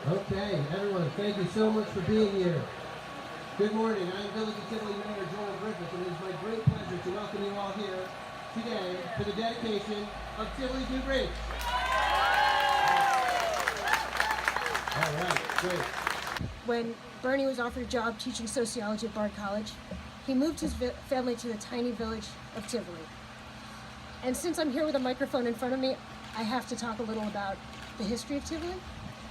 Okay, everyone, thank you so much for being here. Good morning. I'm Village of Tivoli Mayor Joel Griffith, and it is my great pleasure to welcome you all here today for the dedication of Tivoli New Bridge. All right, great. When Bernie was offered a job teaching sociology at Bard College, he moved his family to the tiny village of Tivoli. And since I'm here with a microphone in front of me, I have to talk a little about the history of Tivoli.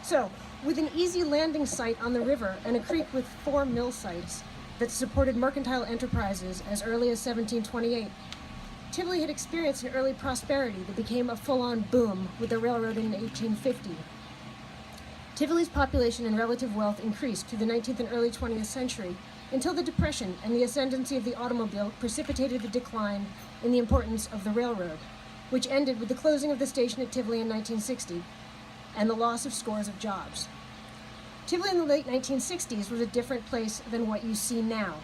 So, with an easy landing site on the river and a creek with 4 mill sites that supported mercantile enterprises as early as 1728, Tivoli had experienced an early prosperity that became a full-on boom with the railroad in 1850. Tivoli's population and relative wealth increased through the 19th and early 20th century until the Depression and the ascendancy of the automobile precipitated the decline in the importance of the railroad, which ended with the closing of the station at Tivoli in 1960 and the loss of scores of jobs. Tivoli in the late 1960s was a different place than what you see now.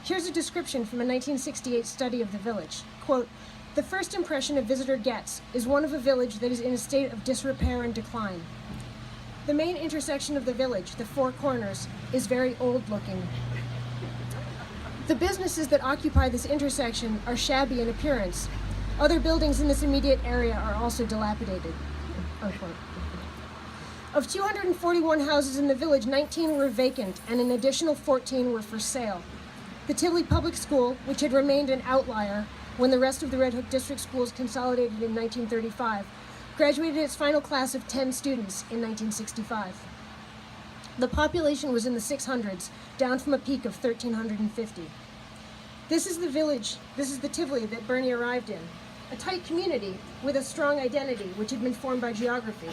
Here's a description from a 1968 study of the village. Quote, "The first impression a visitor gets is one of a village that is in a state of disrepair and decline. The main intersection of the village, the Four Corners, is very old-looking. The businesses that occupy this intersection are shabby in appearance. Other buildings in this immediate area are also dilapidated." Unquote. Of 241 houses in the village, 19 were vacant and an additional 14 were for sale. The Tivoli Public School, which had remained an outlier when the rest of the Red Hook District schools consolidated in 1935, graduated its final class of 10 students in 1965. The population was in the 600s, down from a peak of 1,350. This is the village, this is the Tivoli that Bernie arrived in, a tight community with a strong identity which had been formed by geography,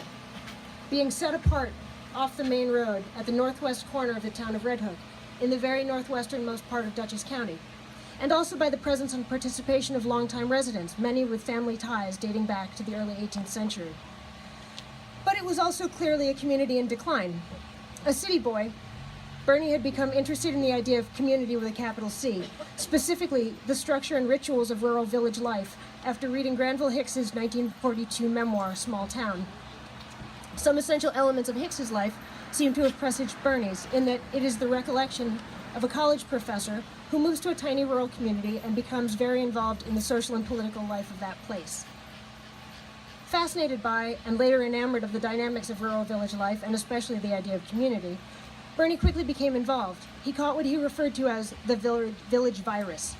being set apart off the main road at the northwest corner of the town of Red Hook, in the very northwesternmost part of Dutchess County, and also by the presence and participation of longtime residents, many with family ties dating back to the early 18th century. But it was also clearly a community in decline. A city boy, Bernie had become interested in the idea of community with a capital C, specifically the structure and rituals of rural village life after reading Granville Hicks's 1942 memoir, Small Town. Some essential elements of Hicks's life seem to have presaged Bernie's, in that it is the recollection of a college professor who moves to a tiny rural community and becomes very involved in the social and political life of that place. Fascinated by, and later enamored of the dynamics of rural village life, and especially the idea of community, Bernie quickly became involved. He caught what he referred to as the village virus,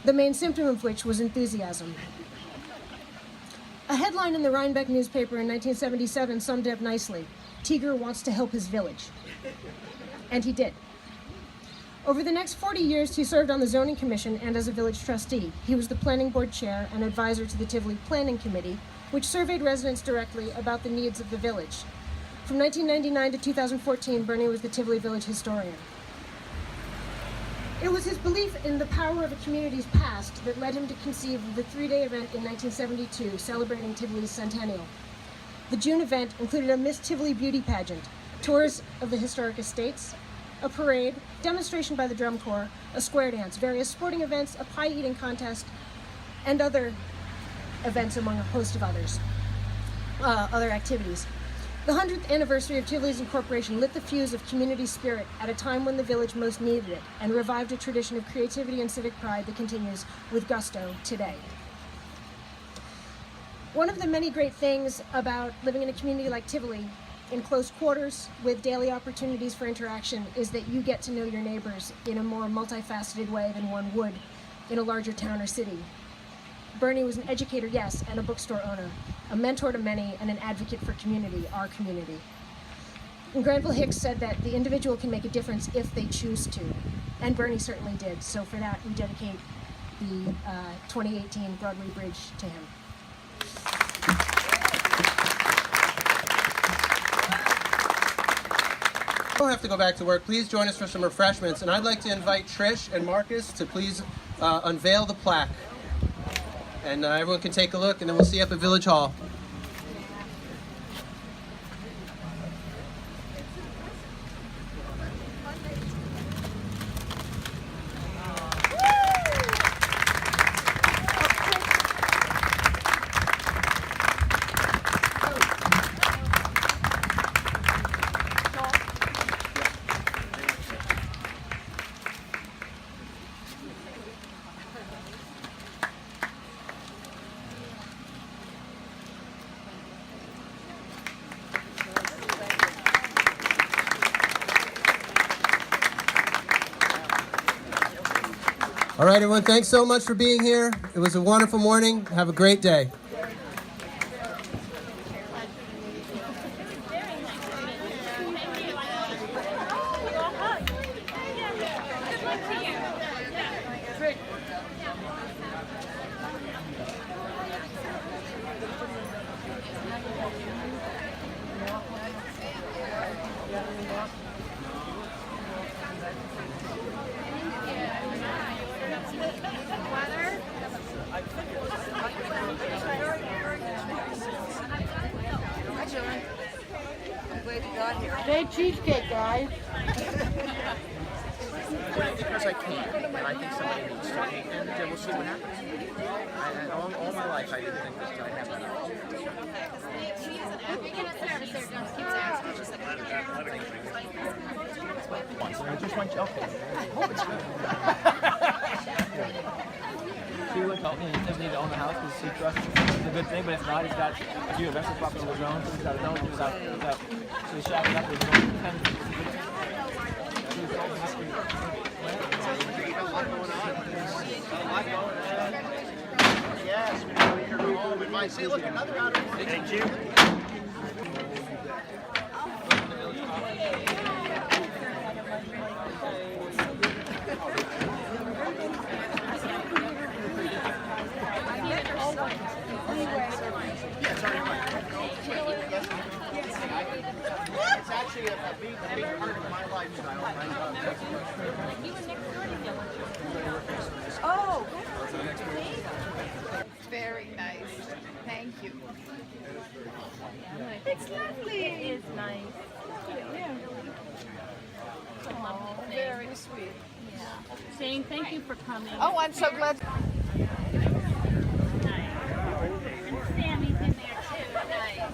the main symptom of which was enthusiasm. A headline in the Rhinebeck newspaper in 1977 summed it up nicely: "Tiger wants to help his village." And he did. Over the next 40 years, he served on the Zoning Commission and as a village trustee. He was the planning board chair and advisor to the Tivoli Planning Committee, which surveyed residents directly about the needs of the village. From 1999 to 2014, Bernie was the Tivoli Village historian. It was his belief in the power of a community's past that led him to conceive of the 3-day event in 1972 celebrating Tivoli's centennial. The June event included a Miss Tivoli beauty pageant, tours of the historic estates, a parade, demonstration by the drum corps, a square dance, various sporting events, a pie eating contest, and other events among a host of other activities. The 100th anniversary of Tivoli's incorporation lit the fuse of community spirit at a time when the village most needed it, and revived a tradition of creativity and civic pride that continues with gusto today. One of the many great things about living in a community like Tivoli, in close quarters with daily opportunities for interaction, is that you get to know your neighbors in a more multifaceted way than one would in a larger town or city. Bernie was an educator, yes, and a bookstore owner, a mentor to many, and an advocate for community, our community. And Granville Hicks said that the individual can make a difference if they choose to, and Bernie certainly did. So for that, we dedicate the 2018 Broadway Bridge to him. Don't have to go back to work. Please join us for some refreshments, and I'd like to invite Trish and Marcus to please unveil the plaque. And everyone can take a look, and then we'll see you up at Village Hall. All right, everyone, thanks so much for being here. It was a wonderful morning. Have a great day. Big cheesecake, guys. Because I can, and I think somebody needs to, and then we'll see what happens. And all my life, I didn't think that I had that opportunity. I just went, okay. I hope it's good. He would help me. He doesn't need to own the house because he trusts it's a good thing, but if not, he's got a few investment properties of his own, so he's got his own, so he's shacking up with his own 10. Yes, we know you're home and see, look, another out of thank you. It's actually a big part of my lifestyle. Oh, very nice. Thank you. It's lovely. It is nice. Yeah. Oh, very sweet. Saying thank you for coming. Oh, I'm so glad. Sammy's in there too. Nice.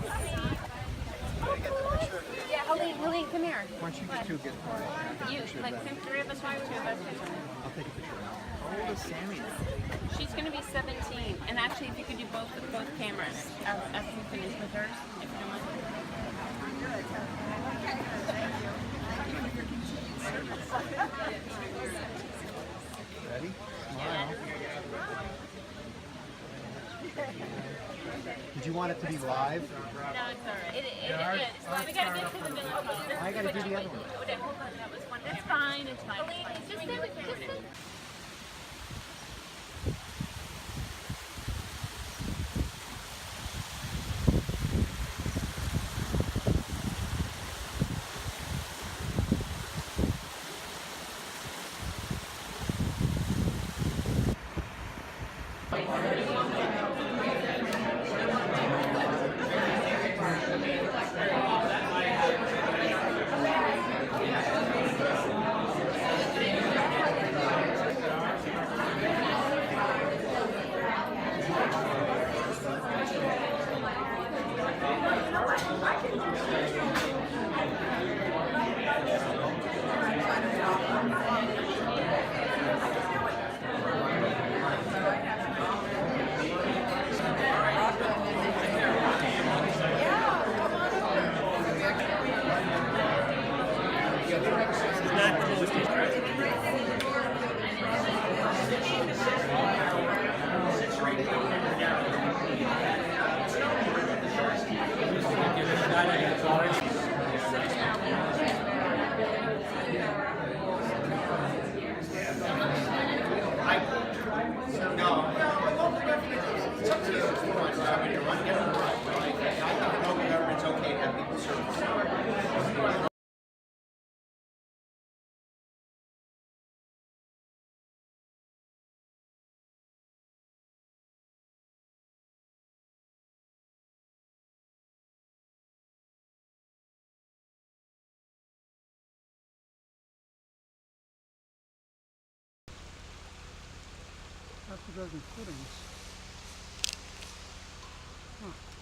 Yeah, Lily, come here. Why don't you two get You, like, three of us, two of us. I'll take a picture now. How old is Sammy now? She's going to be 17. And actually, if you could do both cameras after you finish with hers, if you don't mind. Ready? Smile. Did you want it to be live? No, it's all right. It is. We got to get to the middle. I got to do the other one. Hold on, that was one. It's fine, it's fine. Just stay with me. Half a dozen footings. Huh.